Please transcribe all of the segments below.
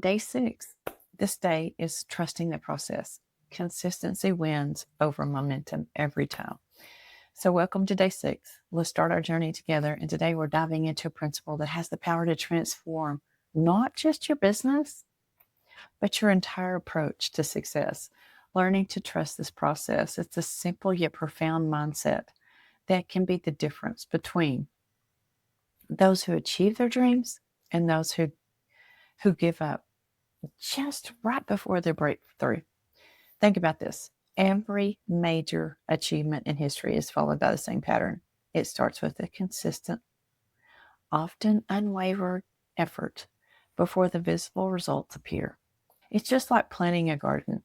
Day 6. This day is trusting the process. Consistency wins over momentum every time. So welcome to day 6. Let's start our journey together. And today we're diving into a principle that has the power to transform not just your business, but your entire approach to success. Learning to trust this process. It's a simple yet profound mindset that can be the difference between those who achieve their dreams and those who give up just right before their breakthrough. Think about this. Every major achievement in history is followed by the same pattern. It starts with a consistent, often unwavering effort before the visible results appear. It's just like planting a garden.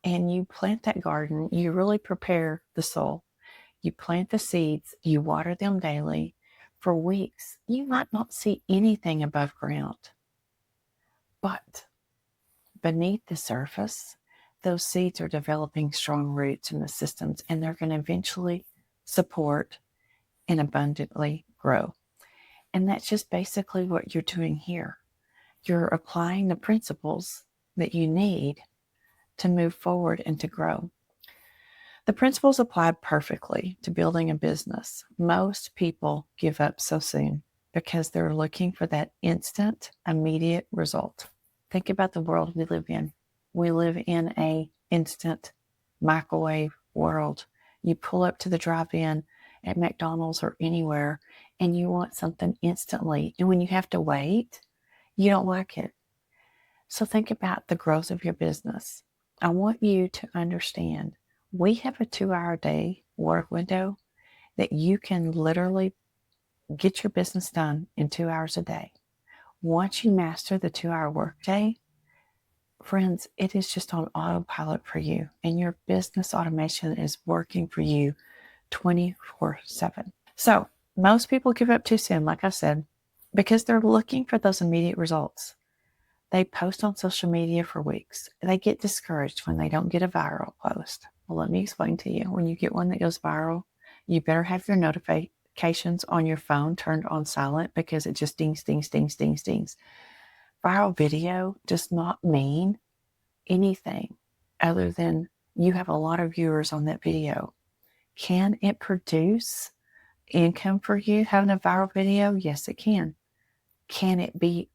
And you plant that garden, you really prepare the soil. You plant the seeds, you water them daily. For weeks, you might not see anything above ground. But beneath the surface, those seeds are developing strong roots in the systems, and they're going to eventually support and abundantly grow. And that's just basically what you're doing here. You're applying the principles that you need to move forward and to grow. The principles apply perfectly to building a business. Most people give up so soon because they're looking for that instant, immediate result. Think about the world we live in. We live in an instant microwave world. You pull up to the drive-in at McDonald's or anywhere, and you want something instantly. And when you have to wait, you don't like it. So think about the growth of your business. I want you to understand we have a 2-hour day work window that you can literally get your business done in 2 hours a day. Once you master the 2-hour workday, friends, it is just on autopilot for you, and your business automation is working for you 24/7. So most people give up too soon, like I said, because they're looking for those immediate results. They post on social media for weeks. They get discouraged when they don't get a viral post. Well, let me explain to you. When you get one that goes viral, you better have your notifications on your phone turned on silent because it just dings, dings, dings, dings, dings. Viral video does not mean anything other than you have a lot of viewers on that video. Can it produce income for you having a viral video? Yes, it can. Can it be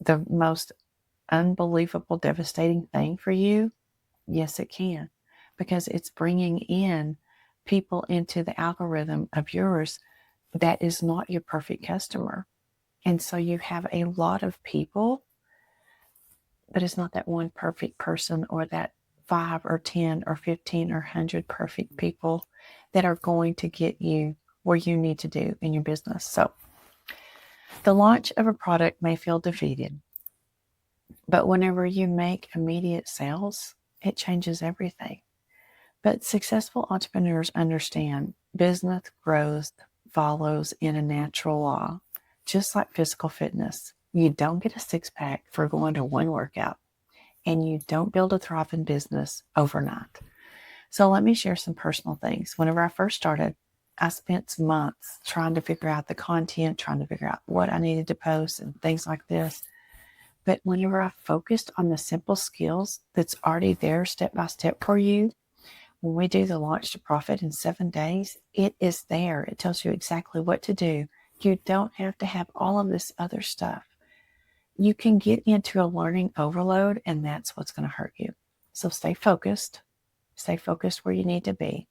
the most unbelievable, devastating thing for you? Yes, it can, because it's bringing in people into the algorithm of yours that is not your perfect customer. And so you have a lot of people, but it's not that one perfect person or that 5 or 10 or 15 or 100 perfect people that are going to get you where you need to do in your business. So the launch of a product may feel defeated, but whenever you make immediate sales, it changes everything. But successful entrepreneurs understand business growth follows in a natural law, just like physical fitness. You don't get a six-pack for going to one workout, and you don't build a thriving business overnight. So let me share some personal things. Whenever I first started, I spent months trying to figure out the content, trying to figure out what I needed to post and things like this. But whenever I focused on the simple skills that's already there step by step for you, when we do the launch to profit in 7 days, it is there. It tells you exactly what to do. You don't have to have all of this other stuff. You can get into a learning overload, and that's what's going to hurt you. So stay focused. Stay focused where you need to be.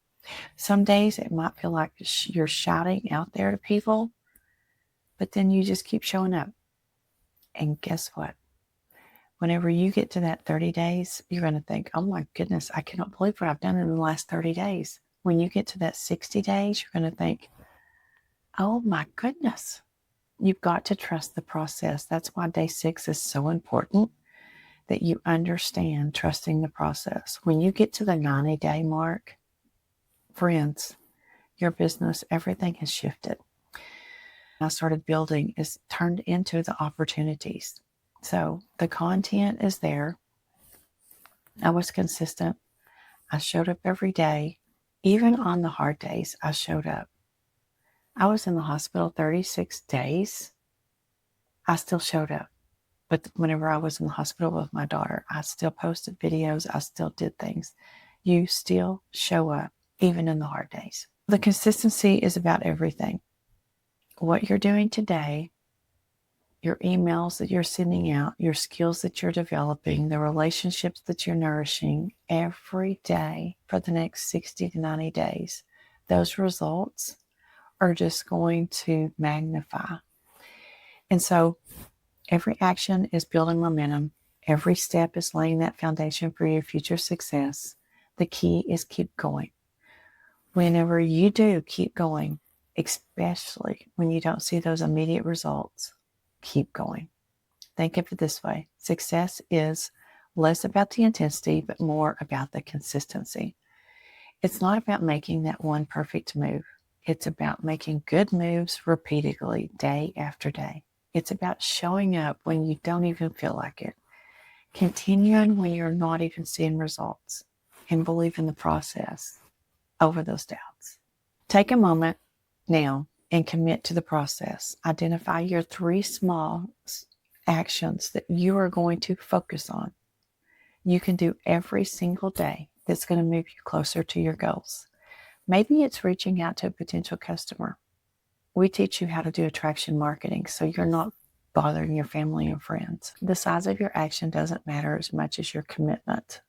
Some days it might feel like you're shouting out there to people, but then you just keep showing up. And guess what? Whenever you get to that 30 days, you're going to think, oh my goodness, I cannot believe what I've done in the last 30 days. When you get to that 60 days, you're going to think, oh my goodness. You've got to trust the process. That's why day 6 is so important, that you understand trusting the process. When you get to the 90-day mark, friends, your business, everything has shifted. I started building is turned into the opportunities. So the content is there. I was consistent. I showed up every day. Even on the hard days, I showed up. I was in the hospital 36 days. I still showed up But whenever I was in the hospital with my daughter, I still posted videos. I still did things. You still show up, even in the hard days. The consistency is about everything. What you're doing today, your emails that you're sending out, your skills that you're developing, the relationships that you're nourishing every day for the next 60 to 90 days, those results are just going to magnify. And so every action is building momentum. Every step is laying that foundation for your future success. The key is keep going. Whenever you do keep going, especially when you don't see those immediate results, keep going. Think of it this way. Success is less about the intensity, but more about the consistency. It's not about making that one perfect move. It's about making good moves repeatedly, day after day. It's about showing up when you don't even feel like it, continuing when you're not even seeing results, and believe in the process over those doubts. Take a moment now and commit to the process. Identify your 3 small actions that you are going to focus on. You can do every single day that's going to move you closer to your goals. Maybe it's reaching out to a potential customer. We teach you how to do attraction marketing so you're not bothering your family and friends. The size of your action doesn't matter as much as your commitment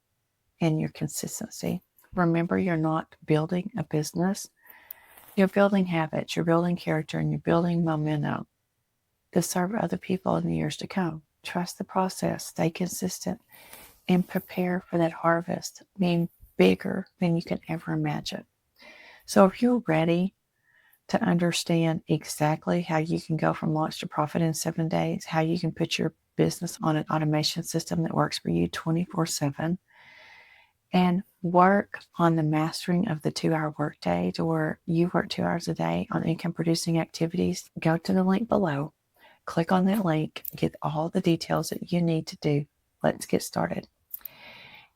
and your consistency. Remember, you're not building a business. You're building habits, you're building character, and you're building momentum to serve other people in the years to come. Trust the process, stay consistent, and prepare for that harvest being bigger than you can ever imagine. So if you're ready to understand exactly how you can go from launch to profit in 7 days, how you can put your business on an automation system that works for you 24/7, and work on the mastering of the 2-hour workday to where you work 2 hours a day on income producing activities, go to the link below, click on that link, get all the details that you need to do. Let's get started.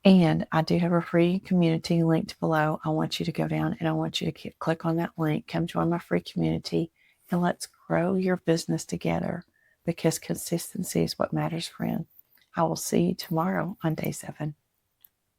And I do have a free community linked below. I want you to go down and I want you to click on that link, come join my free community, and let's grow your business together, because consistency is what matters, friend. I will see you tomorrow on day 7.